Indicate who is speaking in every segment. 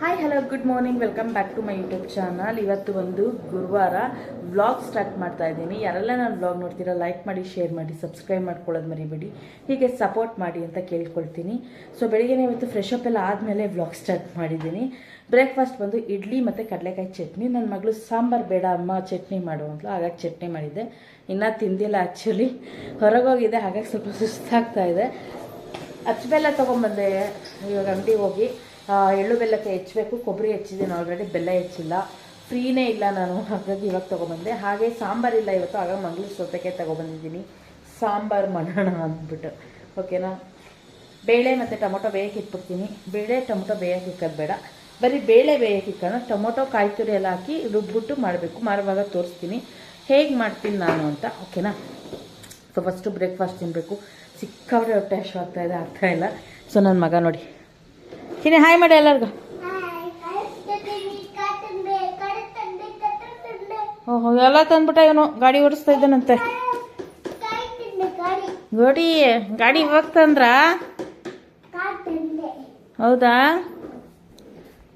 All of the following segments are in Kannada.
Speaker 1: Hi hello good morning, welcome back to my YouTube channel. ಇವತ್ತು ಒಂದು ಗುರುವಾರ ವ್ಲಾಗ್ ಸ್ಟಾರ್ಟ್ ಮಾಡ್ತಾ ಇದ್ದೀನಿ. ಯಾರೆಲ್ಲ ನಾನು ವ್ಲಾಗ್ ನೋಡ್ತೀರಾ ಲೈಕ್ ಮಾಡಿ, ಶೇರ್ ಮಾಡಿ, ಸಬ್ಸ್ಕ್ರೈಬ್ ಮಾಡ್ಕೊಳ್ಳೋದು ಮರಿಬೇಡಿ. ಹೀಗೆ ಸಪೋರ್ಟ್ ಮಾಡಿ ಅಂತ ಕೇಳ್ಕೊಳ್ತೀನಿ. ಸೊ ಬೆಳಿಗ್ಗೆ ಇವತ್ತು ಫ್ರೆಶ್ ಅಪ್ ಎಲ್ಲ ಆದಮೇಲೆ ವ್ಲಾಗ್ ಸ್ಟಾರ್ಟ್ ಮಾಡಿದ್ದೀನಿ. ಬ್ರೇಕ್ಫಾಸ್ಟ್ ಬಂದು ಇಡ್ಲಿ ಮತ್ತು ಕಡಲೆಕಾಯಿ ಚಟ್ನಿ. ನನ್ನ ಮಗಳು ಸಾಂಬಾರು ಬೇಡ ಅಮ್ಮ ಚಟ್ನಿ ಮಾಡು ಅಂತಲೂ, ಹಾಗಾಗಿ ಚಟ್ನಿ ಮಾಡಿದ್ದೆ. ಇನ್ನೂ ತಿಂದಿಲ್ಲ ಆ್ಯಕ್ಚುಲಿ, ಹೊರಗೋಗಿದೆ, ಹಾಗಾಗಿ ಸ್ವಲ್ಪ ಸುಸ್ತಾಗ್ತಾ ಇದೆ. ಅಚ್ಚಬೆಲ್ಲ ತೊಗೊಂಬಂದೆ ಇವಾಗ ಅಂಗಡಿಗೆ ಹೋಗಿ. ಎಳ್ಳು ಬೆಲ್ಲಕ್ಕೆ ಹೆಚ್ಚಬೇಕು, ಕೊಬ್ಬರಿ ಹೆಚ್ಚಿದ್ದೀನಿ ಆಲ್ರೆಡಿ, ಬೆಲ್ಲ ಹೆಚ್ಚಿಲ್ಲ, ಫ್ರೀನೇ ಇಲ್ಲ ನಾನು, ಹಾಗಾಗಿ ಇವಾಗ ತೊಗೊಬಂದೆ. ಹಾಗೆ ಸಾಂಬಾರಿಲ್ಲ ಇವತ್ತು, ಆಗ ಮಂಗಳೂರು ಸೌತೆಕಾಯಿ ತೊಗೊಬಂದಿದ್ದೀನಿ, ಸಾಂಬಾರು ಮಾಡೋಣ ಅಂದ್ಬಿಟ್ಟು. ಓಕೆನಾ. ಬೇಳೆ ಮತ್ತು ಟೊಮೊಟೊ ಬೇಯಕ್ಕೆ ಇಟ್ಬಿಡ್ತೀನಿ. ಬೇಳೆ ಟೊಮೊಟೊ ಬೇಯಕ್ಕೆ ಇಕ್ಕೋದು ಬೇಡ, ಬರೀ ಬೇಳೆ ಬೇಯಕ್ಕೆ ಇಕ್ಕೋಣ. ಟೊಮೊಟೊ ಕಾಯಿ ತುರಿ ಎಲ್ಲ ಹಾಕಿ ರುಬ್ಬಿಟ್ಟು ಮಾಡಬೇಕು. ಮಾಡುವಾಗ ತೋರಿಸ್ತೀನಿ ಹೇಗೆ ಮಾಡ್ತೀನಿ ನಾನು ಅಂತ. ಓಕೆನಾ. ಸೊ ಫಸ್ಟು ಬ್ರೇಕ್ಫಾಸ್ಟ್ ತಿನ್ನಬೇಕು. ಸಿಕ್ಕಾಬಿಟ್ಟೆ ಹೊಟ್ಟೆ ಹಸಿವಾಗ್ತಾಯಿದೆ, ಆಗ್ತಾಯಿಲ್ಲ. ಸೊ ನನ್ನ ಮಗ ನೋಡಿ ತಿನ್ನಿ, ಹಾಯ್ ಮಾಡಿ ಎಲ್ಲರಿಗೂ. ಓಹೋ, ಎಲ್ಲ ತಂದ್ಬಿಟ್ಟ ಇವನು. ಗಾಡಿ ಓಡಿಸ್ತಾ ಇದ್ದಾನಂತೆ. ಗಾಡಿ ಇವಾಗ ತಂದ್ರ? ಹೌದಾ?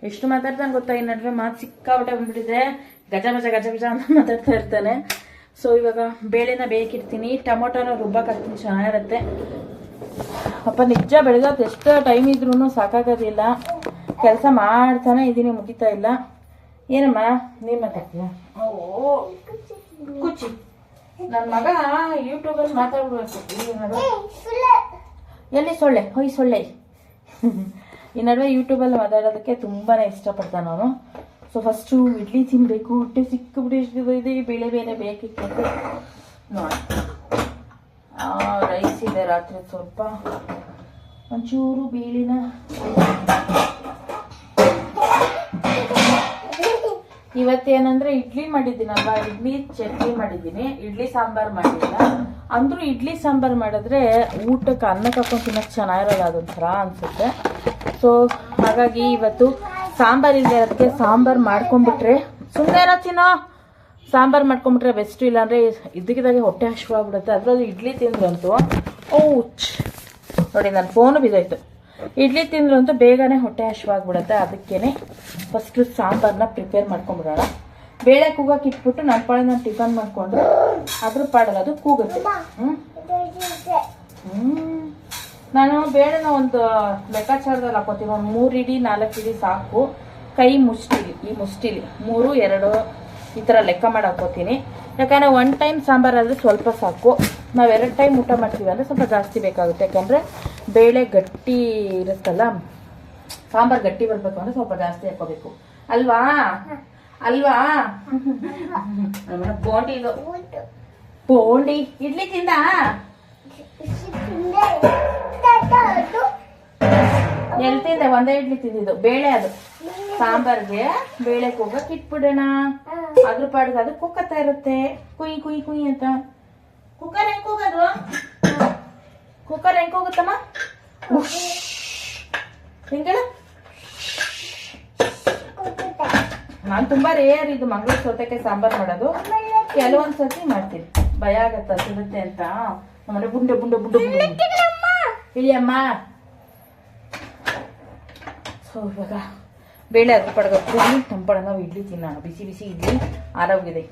Speaker 1: ಎಷ್ಟು ಮಾತಾಡ್ತಾನೆ ಗೊತ್ತಾ, ಈ ನಡುವೆ ಮಾತು ಸಿಕ್ಕಾಬಿಟ್ಟೆ ಬಂದ್ಬಿಟ್ಟಿದೆ. ಗಜ ಗಜ ಅಂತ ಮಾತಾಡ್ತಾ ಇರ್ತಾನೆ. ಸೊ ಇವಾಗ ಬೇಳೆನ ಬೇಕಿರ್ತೀನಿ, ಟೊಮೊಟೊನ ರುಬ್ಬಕ್ಕೆ ಹಾಕ್ತೀನಿ, ಚೆನ್ನಾಗಿರುತ್ತೆ. ಅಪ್ಪ ನಿಜ ಬೆಳಗ್ಗೆ ಎಷ್ಟು ಟೈಮ್ ಇದ್ರೂ ಸಾಕಾಗೋದಿಲ್ಲ. ಕೆಲಸ ಮಾಡ್ತಾನೆ ಇದ್ದೀನಿ, ಮುಗಿತಾ ಇಲ್ಲ. ಏನಮ್ಮ ನೀನು ಮಾತಾಡ್ತೀಯ? ಓ ಕುಚ್ಚಿ, ನನ್ನ ಮಗ ಯೂಟ್ಯೂಬಲ್ಲಿ ಮಾತಾಡ್ಬೇಕು. ಎಲ್ಲಿ ಸೊಳ್ಳೆ? ಹೊಯ್ ಸೊಳ್ಳೆ. ಈ ನಡುವೆ ಯೂಟ್ಯೂಬಲ್ಲಿ ಮಾತಾಡೋದಕ್ಕೆ ತುಂಬಾ ಇಷ್ಟಪಡ್ತಾನೆ ಅವನು. ಸೊ ಫಸ್ಟು ಇಡ್ಲಿ ತಿನ್ನಬೇಕು, ಹೊಟ್ಟೆ ಸಿಕ್ಕಿಬಿಟ್ಟು ಬೇಳೆ ಬೇಳೆ ಬೇಕಿತ್ತು. ನೋಡಿ ರೈಸ್ ಇದೆ ರಾತ್ರಿ, ಸ್ವಲ್ಪ ಒಂಚೂರು ಬೇಳಿನ ಇವತ್ತೇನಂದ್ರೆ ಇಡ್ಲಿ ಮಾಡಿದ್ದೀನಲ್ವಾ, ಇಡ್ಲಿ ಚಟ್ನಿ ಮಾಡಿದ್ದೀನಿ, ಇಡ್ಲಿ ಸಾಂಬಾರು ಮಾಡಿಲ್ಲ. ಅಂದ್ರೂ ಇಡ್ಲಿ ಸಾಂಬಾರು ಮಾಡಿದ್ರೆ ಊಟಕ್ಕೆ ಅನ್ನಕ್ಕೆ ಹಾಕೊಂಡು ತಿನ್ನೋಕ್ಕೆ ಚೆನ್ನಾಗಿರಲ್ಲ, ಅದೊಂಥರ ಅನ್ಸುತ್ತೆ. ಸೊ ಹಾಗಾಗಿ ಇವತ್ತು ಸಾಂಬಾರು ಇಲ್ಲದೆ ಅದಕ್ಕೆ ಸಾಂಬಾರು ಮಾಡ್ಕೊಂಡ್ಬಿಟ್ರೆ, ಸುಮ್ಮನೆ ಇರೋ ತಿನ್ನೋ, ಸಾಂಬಾರು ಮಾಡ್ಕೊಂಬಿಟ್ರೆ ಬೆಸ್ಟು. ಇಲ್ಲಾಂದರೆ ಇದ್ದಕ್ಕಿದ್ದಾಗೆ ಹೊಟ್ಟೆ ಹಸಿವಾಗ್ಬಿಡುತ್ತೆ. ಅದರಲ್ಲೂ ಇಡ್ಲಿ ತಿಂದ್ರಂತೂ ನೋಡಿ, ನನ್ನ ಫೋನು ಬಿದ್ದೋಯ್ತು. ಇಡ್ಲಿ ತಿಂದ್ರಂತೂ ಬೇಗನೆ ಹೊಟ್ಟೆ ಹಸಿವಾಗ್ಬಿಡುತ್ತೆ. ಅದಕ್ಕೇ ಫಸ್ಟು ಸಾಂಬಾರನ್ನ ಪ್ರಿಪೇರ್ ಮಾಡ್ಕೊಂಬಿಡೋಣ. ಬೇಳೆ ಕೂಗಕ್ಕೆ ಇಟ್ಬಿಟ್ಟು ನನ್ನ ಪಾಳೆ ನಾನು ಟಿಫನ್ ಮಾಡಿಕೊಂಡ್ರೆ ಅದ್ರ ಪಾಡಲ್ಲ ಅದು ಕೂಗುತ್ತೆ. ನಾನು ಬೇಳೆನ ಒಂದು ಲೆಕ್ಕಾಚಾರದಲ್ಲಿ ಹಾಕೋತೀನಿ. ಒಂದು 3 ಇಡಿ 4 ಇಡಿ ಸಾಕು. ಕೈ ಮುಷ್ಟಿಲಿ, ಈ ಮುಷ್ಟಿಲಿ 3 2 ಈ ಥರ ಲೆಕ್ಕ ಮಾಡಿ ಹಾಕೋತೀನಿ. ಯಾಕಂದರೆ 1 ಟೈಮ್ ಸಾಂಬಾರಾದರೆ ಸ್ವಲ್ಪ ಸಾಕು. ನಾವು 2 ಟೈಮ್ ಊಟ ಮಾಡ್ತೀವಿ ಅಂದರೆ ಸ್ವಲ್ಪ ಜಾಸ್ತಿ ಬೇಕಾಗುತ್ತೆ. ಯಾಕಂದರೆ ಬೇಳೆ ಗಟ್ಟಿ ಇರುತ್ತಲ್ಲ, ಸಾಂಬಾರು ಗಟ್ಟಿ ಬರಬೇಕು ಅಂದರೆ ಸ್ವಲ್ಪ ಜಾಸ್ತಿ ಹಾಕೋಬೇಕು ಅಲ್ವಾ? ಬೋಂಡಿ ಇದು, ಬೋಂಡಿ ಇಡ್ಲಿ ತಿಂದ? ಎಲ್ಲಿ ತಿಂದೆ? ಒಂದೇ ಇಡ್ಲಿ ತಿಂದಿದ್ದು, ಬೇಳೆ. ಅದು ಸಾಂಬಾರ್ಗೆ ಬೇಳೆ ಕೂಗಕ್ಕೆ ಇಟ್ಬಿಡೋಣ. ಅದ್ರ ಪಾಡಿಗೆ ಅದು ಕುಕ್ಕತ್ತಾ ಇರುತ್ತೆ, ಕುಯ್ ಕುಯ್ ಕುಯ್ ಅಂತ. ಕುಕ್ಕರ್ ಹೆಂಗ್ ಕೂಗೋದು? ಕುಕ್ಕರ್ ಹೆಂಗ್ ಕೂಗುತ್ತಮ್ಮ? ಹಿಂಗೆಲ್ಲ ನಾನು ತುಂಬಾ ರೇರ್ ಇದು ಮಂಗಳೂರು ಸೌತೆಕಾಯಿ ಸಾಂಬಾರು ಮಾಡೋದು. ಕೆಲವೊಂದ್ಸತಿ ಮಾಡ್ತೀನಿ, ಭಯ ಆಗತ್ತ ಸಿಗುತ್ತೆ ಅಂತ. ನಮ್ಮನೆ ಬುಂಡೆ ಬುಂಡೆ ಬುಂಡೆ ಇಳಿಯಮ್ಮ. ಸೊ ಇವಾಗ ಬೇಳೆ ಅದ್ರ ಪಡಗ ಕೂಗಿ ತಂಪಡ ನಾವು ಇಡ್ಲಿ ತಿನ್ನೋಣ. ಬಿಸಿ ಬಿಸಿ ಇಡ್ಲಿ ಆರೋಗಿದೆ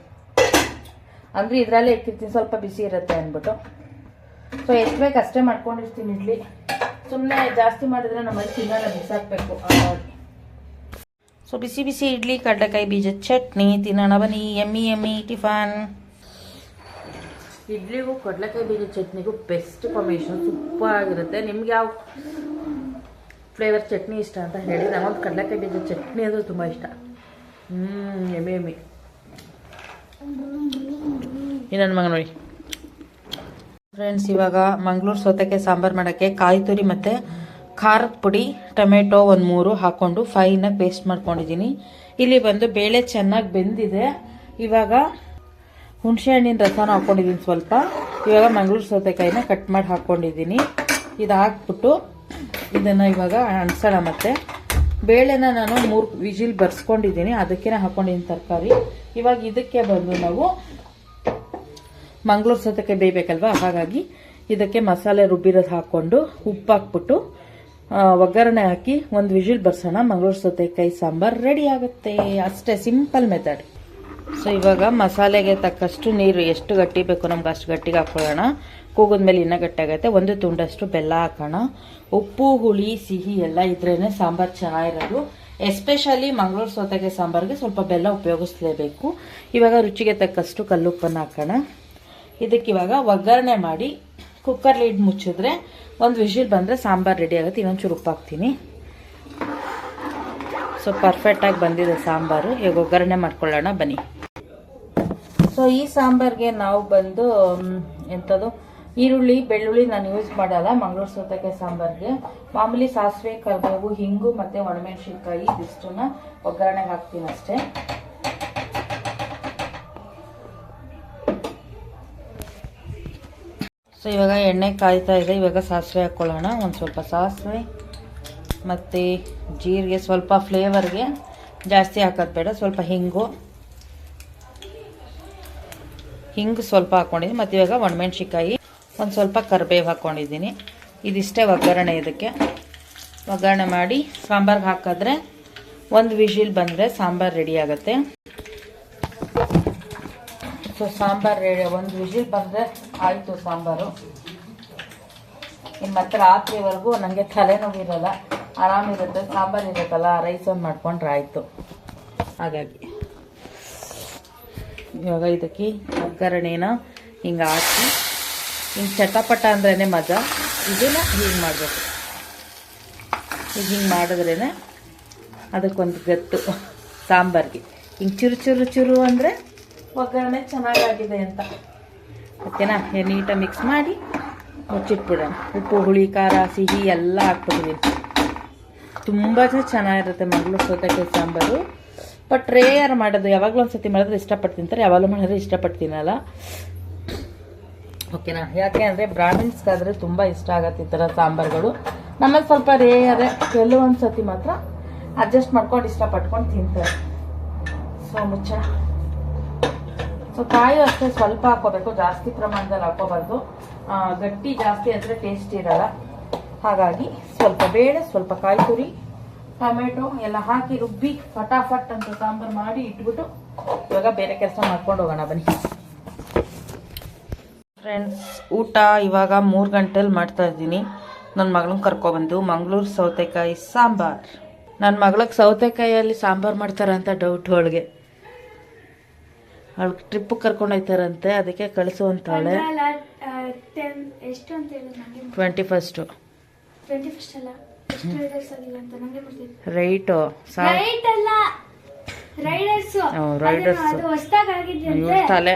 Speaker 1: ಅಂದರೆ ಇದರಲ್ಲೇ ಇಟ್ಟಿರ್ತೀನಿ, ಸ್ವಲ್ಪ ಬಿಸಿ ಇರುತ್ತೆ ಅಂದ್ಬಿಟ್ಟು. ಸೊ ಎಷ್ಟು ಬೇಕು ಅಷ್ಟೇ ಮಾಡ್ಕೊಂಡಿರ್ತೀನಿ ಇಡ್ಲಿ. ಸುಮ್ಮನೆ ಜಾಸ್ತಿ ಮಾಡಿದ್ರೆ ನಮ್ಮಲ್ಲಿ ತಿನ್ನೋಣ, ಬಿಸಾಕಬೇಕು. ಸೊ ಬಿಸಿ ಬಿಸಿ ಇಡ್ಲಿ ಕಡಲೆಕಾಯಿ ಬೀಜದ ಚಟ್ನಿ ತಿನ್ನೋಣ ಬನ್ನಿ. ಎಮ್ಮಿ ಟಿಫನ್. ಇಡ್ಲಿಗೂ ಕಡಲೆಕಾಯಿ ಬೀಜದ ಚಟ್ನಿಗೂ ಬೆಸ್ಟ್ ಕಾಂಬಿನೇಷನ್, ಸೂಪರ್ ಆಗಿರುತ್ತೆ. ನಿಮ್ಗೆ ಯಾವ ಫ್ಲೇವರ್ ಚಟ್ನಿ ಇಷ್ಟ ಅಂತ ಹೇಳಿ. ನಮಗೊಂದು ಕಡಲೆಕಾಯಿ ಬೀಜದ ಚಟ್ನಿ ಅಂದರೆ ತುಂಬ ಇಷ್ಟ. ಎಮ್ಮಿ ನನ್ನ ಮಗ ನೋಡಿ ಫ್ರೆಂಡ್ಸ್. ಇವಾಗ ಮಂಗಳೂರು ಸೌತೆಕಾಯಿ ಸಾಂಬಾರು ಮಾಡೋಕ್ಕೆ ಕಾಯಿ ತುರಿ ಮತ್ತು ಖಾರದ ಪುಡಿ, ಟೊಮೆಟೊ ಒಂದು 3 ಹಾಕ್ಕೊಂಡು ಫೈನಾಗಿ ಪೇಸ್ಟ್ ಮಾಡ್ಕೊಂಡಿದ್ದೀನಿ. ಇಲ್ಲಿ ಬಂದು ಬೇಳೆ ಚೆನ್ನಾಗಿ ಬೆಂದಿದೆ. ಇವಾಗ ಹುಣಸೆ ಹಣ್ಣಿನ ರಸನ ಹಾಕ್ಕೊಂಡಿದ್ದೀನಿ ಸ್ವಲ್ಪ. ಇವಾಗ ಮಂಗಳೂರು ಸೌತೆಕಾಯಿನ ಕಟ್ ಮಾಡಿ ಹಾಕ್ಕೊಂಡಿದ್ದೀನಿ. ಇದು ಹಾಕ್ಬಿಟ್ಟು ಇದನ್ನು ಇವಾಗ ಅಣಸೋಣ. ಮತ್ತು ಬೇಳೆನ ನಾನು 3 ವಿಜಿಲ್ ಬರ್ಸ್ಕೊಂಡಿದ್ದೀನಿ, ಅದಕ್ಕೇ ಹಾಕ್ಕೊಂಡಿದ್ದೀನಿ ತರಕಾರಿ. ಇವಾಗ ಇದಕ್ಕೆ ಬಂದು ನಾವು ಮಂಗಳೂರು ಸೌತೆಕಾಯಿ ಬೇಯಬೇಕಲ್ವ, ಹಾಗಾಗಿ ಇದಕ್ಕೆ ಮಸಾಲೆ ರುಬ್ಬಿರೋದು ಹಾಕ್ಕೊಂಡು ಉಪ್ಪು ಹಾಕ್ಬಿಟ್ಟು ಒಗ್ಗರಣೆ ಹಾಕಿ ಒಂದು ವಿಜಿಲ್ ಬರ್ಸೋಣ. ಮಂಗಳೂರು ಸೌತೆಕಾಯಿ ಸಾಂಬಾರು ರೆಡಿ ಆಗುತ್ತೆ. ಅಷ್ಟೇ, ಸಿಂಪಲ್ ಮೆಥಡ್. ಸೊ ಇವಾಗ ಮಸಾಲೆಗೆ ತಕ್ಕಷ್ಟು ನೀರು, ಎಷ್ಟು ಗಟ್ಟಿ ಬೇಕು ನಮ್ಗೆ ಅಷ್ಟು ಗಟ್ಟಿಗೆ ಹಾಕೊಳ್ಳೋಣ. ಕೂಗಿದ್ಮೇಲೆ ಇನ್ನೂ ಗಟ್ಟಿಯಾಗತ್ತೆ. ಒಂದು ತುಂಡಷ್ಟು ಬೆಲ್ಲ ಹಾಕೋಣ. ಉಪ್ಪು, ಹುಳಿ, ಸಿಹಿ ಎಲ್ಲ ಇದ್ರೇ ಸಾಂಬಾರು ಚೆನ್ನಾಗಿರೋದು. ಎಸ್ಪೆಷಲಿ ಮಂಗಳೂರು ಸೌತೆಕಾಯಿ ಸಾಂಬಾರಿಗೆ ಸ್ವಲ್ಪ ಬೆಲ್ಲ ಉಪಯೋಗಿಸ್ಲೇಬೇಕು. ಇವಾಗ ರುಚಿಗೆ ತಕ್ಕಷ್ಟು ಕಲ್ಲುಪ್ಪನ್ನು ಹಾಕೋಣ. ಇದಕ್ಕೆ ಇವಾಗ ಒಗ್ಗರಣೆ ಮಾಡಿ ಕುಕ್ಕರ್ ಲಿಡ್ ಮುಚ್ಚಿದ್ರೆ ಒಂದು ವಿಜಿಲ್ ಬಂದರೆ ಸಾಂಬಾರು ರೆಡಿ ಆಗುತ್ತೆ. ಇನ್ನೊಂಚೂರು ಉಪ್ಪು ಹಾಕ್ತೀನಿ. ಸೊ ಪರ್ಫೆಕ್ಟಾಗಿ ಬಂದಿದೆ ಸಾಂಬಾರು. ಈಗ ಒಗ್ಗರಣೆ ಮಾಡ್ಕೊಳ್ಳೋಣ ಬನ್ನಿ. ಸೊ ಈ ಸಾಂಬಾರಿಗೆ ನಾವು ಬಂದು ಎಂಥದ್ದು ಈರುಳ್ಳಿ, ಬೆಳ್ಳುಳ್ಳಿ ನಾನು ಯೂಸ್ ಮಾಡಲ್ಲ ಮಂಗಳೂರು ಸೌತೆಕಾಯಿ ಸಾಂಬಾರಿಗೆ. ಮಾಮೂಲಿ ಸಾಸಿವೆ, ಕರಿಬೇವು, ಹಿಂಗು ಮತ್ತು ಒಣಮೆಣಸಿನ್ಕಾಯಿ ಇದಿಷ್ಟನ್ನ ಒಗ್ಗರಣೆಗೆ ಹಾಕ್ತೀನಿ ಅಷ್ಟೇ. ಸೊ ಇವಾಗ ಎಣ್ಣೆ ಕಾಯ್ತಾ ಇದೆ. ಇವಾಗ ಸಾಸಿವೆ ಹಾಕ್ಕೊಳ್ಳೋಣ. ಒಂದು ಸ್ವಲ್ಪ ಸಾಸಿವೆ ಮತ್ತು ಜೀರಿಗೆ, ಸ್ವಲ್ಪ ಫ್ಲೇವರ್ಗೆ, ಜಾಸ್ತಿ ಹಾಕೋದು ಬೇಡ. ಸ್ವಲ್ಪ ಹಿಂಗು ಸ್ವಲ್ಪ ಹಾಕ್ಕೊಂಡಿದ್ದೀನಿ. ಮತ್ತು ಇವಾಗ ಒಣಮೆಣ್ಸಿಕಾಯಿ, ಒಂದು ಸ್ವಲ್ಪ ಕರಿಬೇವು ಹಾಕ್ಕೊಂಡಿದ್ದೀನಿ. ಇದಿಷ್ಟೇ ಒಗ್ಗರಣೆ. ಇದಕ್ಕೆ ಒಗ್ಗರಣೆ ಮಾಡಿ ಸಾಂಬಾರ್ಗೆ ಹಾಕಿದ್ರೆ ಒಂದು ವಿಜಿಲ್ ಬಂದರೆ ಸಾಂಬಾರು ರೆಡಿ ಆಗುತ್ತೆ. ಸೊ ಸಾಂಬಾರು ರೆಡಿ, ಒಂದು ವಿಜಿಲ್ ಬಂದರೆ ಆಯಿತು ಸಾಂಬಾರು. ಇನ್ನು ಮತ್ತೆ ರಾತ್ರಿವರೆಗೂ ನನಗೆ ತಲೆನೋವಿರಲ್ಲ, ಆರಾಮಿರುತ್ತೆ. ಸಾಂಬಾರು ಇರುತ್ತಲ್ಲ, ರೈಸ್ ಒಂದು ಮಾಡ್ಕೊಂಡ್ರೆ ಆಯಿತು. ಹಾಗಾಗಿ ಇವಾಗ ಇದಕ್ಕೆ ಒಗ್ಗರಣೆನ ಹಿಂಗೆ ಹಾಕಿ ಹಿಂಗೆ ಚಟಪಟ ಅಂದ್ರೇ ಮಜಾ. ಇದನ್ನು ಹೀಗೆ ಮಾಡಬೇಕು. ಈಗ ಹಿಂಗೆ ಮಾಡಿದ್ರೇ ಅದಕ್ಕೊಂದು ಗತ್ತು ಸಾಂಬಾರಿಗೆ. ಹಿಂಗೆ ಚುರು ಚುರು ಚುರು ಅಂದರೆ ಒಗ್ಗರಣೆ ಚೆನ್ನಾಗಾಗಿದೆ ಅಂತ. ಓಕೆನಾ? ನೀಟಾಗಿ ಮಿಕ್ಸ್ ಮಾಡಿ ಮುಚ್ಚಿಟ್ಬಿಡೋಣ. ಉಪ್ಪು, ಹುಳಿ, ಖಾರ, ಸಿಹಿ ಎಲ್ಲ ಹಾಕ್ಬಿಟ್ಟಿದ್ದೀನಿ. ತುಂಬ ಚೆನ್ನಾಗಿರುತ್ತೆ ಮಂಗಳೂರು ಸೌತೆಕಾಯಿ ಸಾಂಬಾರು. ಬಟ್ ರೇರ್ ಮಾಡೋದು, ಯಾವಾಗಲೂ ಒಂದು ಸತಿ ಮಾಡಿದ್ರೆ ಇಷ್ಟಪಟ್ಟು ತಿಂತಾರೆ, ಯಾವಾಗಲೂ ಮಾಡಿದ್ರೆ ಇಷ್ಟಪಟ್ಟು ತಿನ್ನಲ್ಲ. ಓಕೆನಾ? ಯಾಕೆ ಅಂದರೆ ಬ್ರಾಹ್ಮಿನ್ಸ್ಗಾದರೆ ತುಂಬ ಇಷ್ಟ ಆಗುತ್ತೆ ಈ ಥರ ಸಾಂಬಾರುಗಳು. ನಮ್ಮಲ್ಲಿ ಸ್ವಲ್ಪ ರೇರೆ, ಕೆಲವೊಂದು ಸತಿ ಮಾತ್ರ ಅಡ್ಜಸ್ಟ್ ಮಾಡ್ಕೊಂಡು ಇಷ್ಟಪಟ್ಕೊಂಡು ತಿಂತಾರೆ. ಸೊ ಮುಚ್ಚಳ. ಸೊ ಕಾಯಿ ಅಷ್ಟೇ ಸ್ವಲ್ಪ ಹಾಕೋಬೇಕು, ಜಾಸ್ತಿ ಪ್ರಮಾಣದಲ್ಲಿ ಹಾಕೋಬಾರ್ದು. ಗಟ್ಟಿ ಜಾಸ್ತಿ ಆದರೆ ಟೇಸ್ಟ್ ಇರಲ್ಲ. ಹಾಗಾಗಿ ಸ್ವಲ್ಪ ಬೇಳೆ, ಸ್ವಲ್ಪ ಕಾಯಿ ತುರಿ, ಟೊಮೆಟೊ ಎಲ್ಲ ಹಾಕಿ ರುಬ್ಬಿ ಫಟಾಫಟ್ ಅಂತ ಸಾಂಬಾರು ಮಾಡಿ ಇಟ್ಬಿಟ್ಟು ಇವಾಗ ಬೇರೆ ಕೆಲಸ ಮಾಡ್ಕೊಂಡು ಹೋಗೋಣ ಬನ್ನಿ ಫ್ರೆಂಡ್ಸ್. ಊಟ ಇವಾಗ 3 ಗಂಟೆಲಿ ಮಾಡ್ತಾ ಇದ್ದೀನಿ. ನನ್ನ ಮಗಳನ್ನ ಕರ್ಕೊಬಂದು ಮಂಗಳೂರು ಸೌತೆಕಾಯಿ ಸಾಂಬಾರು. ನನ್ನ ಮಗಳಿಗೆ ಸೌತೆಕಾಯಿಯಲ್ಲಿ ಸಾಂಬಾರು ಮಾಡ್ತಾರಂತ ಡೌಟ್. ಅವಳಿಗೆ ಟ್ರಿಪ್ಪಿಗೆ ಕರ್ಕೊಂಡು ಹೋಗ್ತಾರಂತೆ, ಅದಕ್ಕೆ ಕಳಿಸುವಂತಾಳೆ. 21 ರೈಟು ತಲೆ.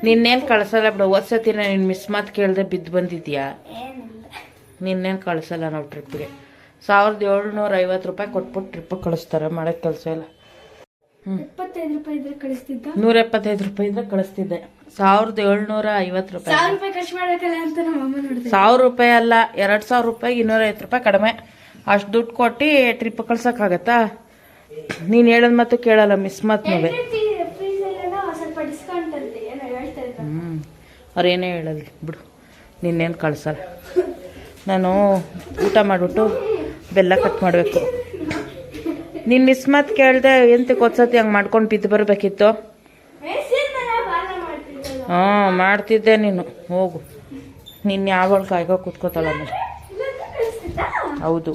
Speaker 1: ನಿನ್ನೇನು ಕಳ್ಸಲ್ಲ ಬಿಡು. ಹೊಸತಿನ ನೀನು ಮಿಸ್ ಮಾತು ಕೇಳ್ದೆ ಬಿದ್ದು ಬಂದಿದ್ಯಾ? ನಿನ್ನೇನು ಕಳ್ಸಲ್ಲ ನಾವು ಟ್ರಿಪ್ಗೆ. 1750 ರೂಪಾಯಿ ಕೊಟ್ಬಿಟ್ಟು ಟ್ರಿಪ್ಪಿಗೆ ಕಳಿಸ್ತಾರೆ. ಮಾಡೋಕ್ಕೆ ಕೆಲಸ ಇಲ್ಲ. 175 ರೂಪಾಯಿ ಇದ್ರೆ ಕಳಿಸ್ತಿದ್ದೆ. 1750 ರೂಪಾಯಿ. 1000 ರೂಪಾಯಿ ಅಲ್ಲ, 2000 ರೂಪಾಯಿಗೆ 250 ರೂಪಾಯಿ ಕಡಿಮೆ. ಅಷ್ಟು ದುಡ್ಡು ಕೊಟ್ಟು ಟ್ರಿಪ್ ಕಳ್ಸೋಕ್ಕಾಗತ್ತಾ? ನೀನು ಹೇಳೋದು ಮತ್ತು ಕೇಳಲ್ಲ, ಮಿಸ್ ಮಾತು ನೋವೇ. ಅವ್ರೇನೇ ಹೇಳಲ್ಲ ಬಿಡು, ನಿನ್ನೇನು ಕಳ್ಸಲ್ಲ. ನಾನು ಊಟ ಮಾಡಿಬಿಟ್ಟು ಬೆಲ್ಲ ಕಟ್ ಮಾಡಬೇಕು. ನೀನು ಮಿಸ್ ಮಾತು ಕೇಳ್ದೆ ಎಂತಕ್ಕೆ ಹೊತ್ಸತಿ ಹಂಗೆ ಮಾಡ್ಕೊಂಡು ಬಿದ್ದು ಬರಬೇಕಿತ್ತು. ಮಾಡ್ತಿದ್ದೆ ನೀನು. ಹೋಗು, ನೀನು ಯಾವಾಗ ಕಾಯ್ಕೋ ಕೂತ್ಕೋತಾಳ. ಹೌದು,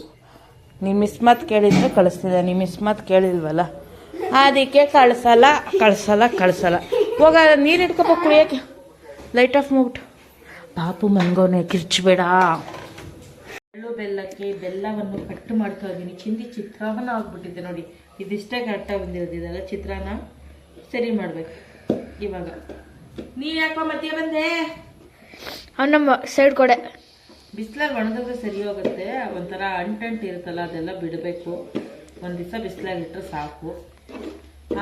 Speaker 1: ನೀನು ಮಿಸ್ ಮಾತು ಕೇಳಿದ್ರೆ ಕಳಿಸ್ತಿದ್ದೆ. ನೀನು ಮಿಸ್ ಮಾತು ಕೇಳಿಲ್ವಲ್ಲ, ಅದಕ್ಕೆ ಕಳಿಸಲ್ಲ. ಹೋಗ ನೀರು ಇಟ್ಕೊಬೇಕು ಕುಡಿಯೋಕ್ಕೆ. ಲೈಟ್ ಆಫ್ ಮಾಡ್ಬಿಟ್ಟು ಪಾಪು ಮನ್ಗೋನೆ, ಕಿರ್ಚಬೇಡ. ಎಳ್ಳು ಬೆಲ್ಲಕ್ಕೆ ಬೆಲ್ಲವನ್ನು ಕಟ್ ಮಾಡ್ತಾ ಇದ್ದೀನಿ. ಚಿತ್ರಾನ್ನ ಆಗ್ಬಿಟ್ಟಿದ್ದೆ ನೋಡಿ. ಇದಿಷ್ಟೇ ಕರೆಕ್ಟಾಗಿ ಬಂದಿರೋದಿದೆಲ್ಲ. ಚಿತ್ರಾನ್ನ ಸರಿ ಮಾಡಬೇಕು ಇವಾಗ. ನೀ ಯಾಕೋ ಮಧ್ಯ ಬಂದೆ?
Speaker 2: ನಮ್ಮ ಸೈಡ್ ಕೊಡೆ.
Speaker 1: ಬಿಸಿಲಾಗಿ ಒಣಗಿದ್ರೆ ಸರಿ ಹೋಗುತ್ತೆ. ಒಂಥರ ಅಂಟಂಟು ಇರುತ್ತಲ್ಲ, ಅದೆಲ್ಲ ಬಿಡಬೇಕು. ಒಂದು ದಿವಸ ಬಿಸಿಲಾಗಿಟ್ರೆ ಸಾಕು.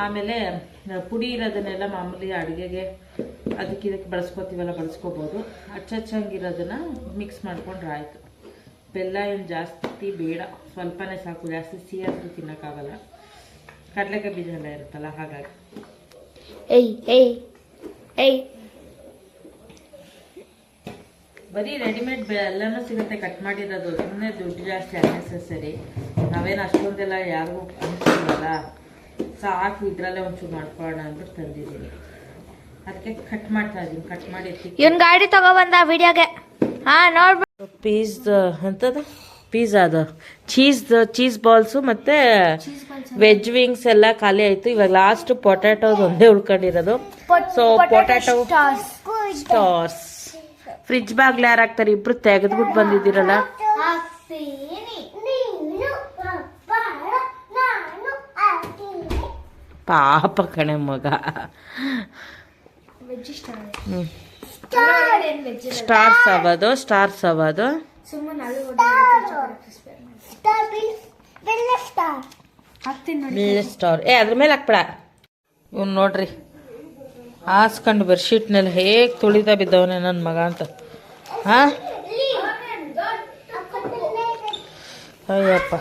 Speaker 1: ಆಮೇಲೆ ಪುಡಿ ಇರೋದನ್ನೆಲ್ಲ ಮಾಮೂಲಿ ಅಡುಗೆಗೆ ಅದಕ್ಕೆ ಇದಕ್ಕೆ ಬಳಸ್ಕೋಬೋದು. ಹಚ್ಚಂಗಿರೋದನ್ನು ಮಿಕ್ಸ್ ಮಾಡ್ಕೊಂಡ್ರೆ ಆಯಿತು. ಬೆಲ್ಲ ಏನು ಜಾಸ್ತಿ ಬೇಡ, ಸ್ವಲ್ಪನೇ ಸಾಕು. ಜಾಸ್ತಿ ಸಿಹಿಯಾದ್ರೂ ತಿನ್ನೋಕ್ಕಾಗಲ್ಲ, ಕಡಲೆಕಾಯಿ ಬೀಜ ಎಲ್ಲ ಇರುತ್ತಲ್ಲ, ಹಾಗಾಗಿ. ಬರೀ ರೆಡಿಮೇಡ್ ಎಲ್ಲನೂ ಸಿಗುತ್ತೆ ಕಟ್ ಮಾಡಿರೋದು. ಸುಮ್ಮನೆ ದುಡ್ಡು ಜಾಸ್ತಿ ಅನ್ನೆಸೆಸರಿ. ನಾವೇನು ಅಷ್ಟೊಂದೆಲ್ಲ ಯಾರಿಗೂ ಅನಿಸಿಲ್ವಲ್ಲ, ಸಾಕು ಇದ್ರಲ್ಲೇ ಒಂಚೂರು ಮಾಡ್ಕೊಳ್ಳೋಣ ಅಂದ್ಬಿಟ್ಟು ತಂದಿದ್ದೀನಿ. ಅದಕ್ಕೆ ಕಟ್ ಮಾಡ್ತಾ ಇದ್ದೀನಿ. ಕಟ್ ಮಾಡಿ
Speaker 2: ಇವನ್ ಗಾಡಿ ತಗೊಬಂದ ವಿಡಿಯೋಗೆ. ಹಾ ನೋಡ್ಬಿಟ್ಟು
Speaker 1: ಪೀಸ್ ಎಂತದ ಪಿಜ್ಜಾ ಅದು ಚೀಸ್ ಬಾಲ್ಸು ಮತ್ತು ವೆಜ್ ವಿಂಗ್ಸ್ ಎಲ್ಲ ಖಾಲಿ ಆಯಿತು. ಇವಾಗ ಲಾಸ್ಟ್ ಪೊಟ್ಯಾಟೋದು ಒಂದೇ ಉಳ್ಕೊಂಡಿರೋದು. ಸೊ ಪೊಟ್ಯಾಟೋ ಸ್ಟಾರ್ಸ್ ಫ್ರಿಜ್ ಬಾಗ್ಲು ಯಾರು ಹಾಕ್ತಾರೆ? ಇಬ್ರು ತೆಗೆದ್ಬಿಟ್ಟು ಬಂದಿದ್ದೀರಲ್ಲ. ಪಾಪ ಕಣೆ ಮಗ. ಸ್ಟಾರ್ಸ್ ಅವದು ಸ್ಟಾರ್. ಅದ್ರ ಮೇಲೆ ಹಾಕ್ಬೇಡ. ಇವ್ನು ನೋಡ್ರಿ ಹಾಸ್ಕೊಂಡು ಬೆಡ್ಶೀಟ್ನೆಲ್ಲ ಹೇಗೆ ತುಳಿತಾ ಬಿದ್ದವನೇ ನನ್ನ ಮಗ ಅಂತ. ಹಾ ಅಯ್ಯಪ್ಪ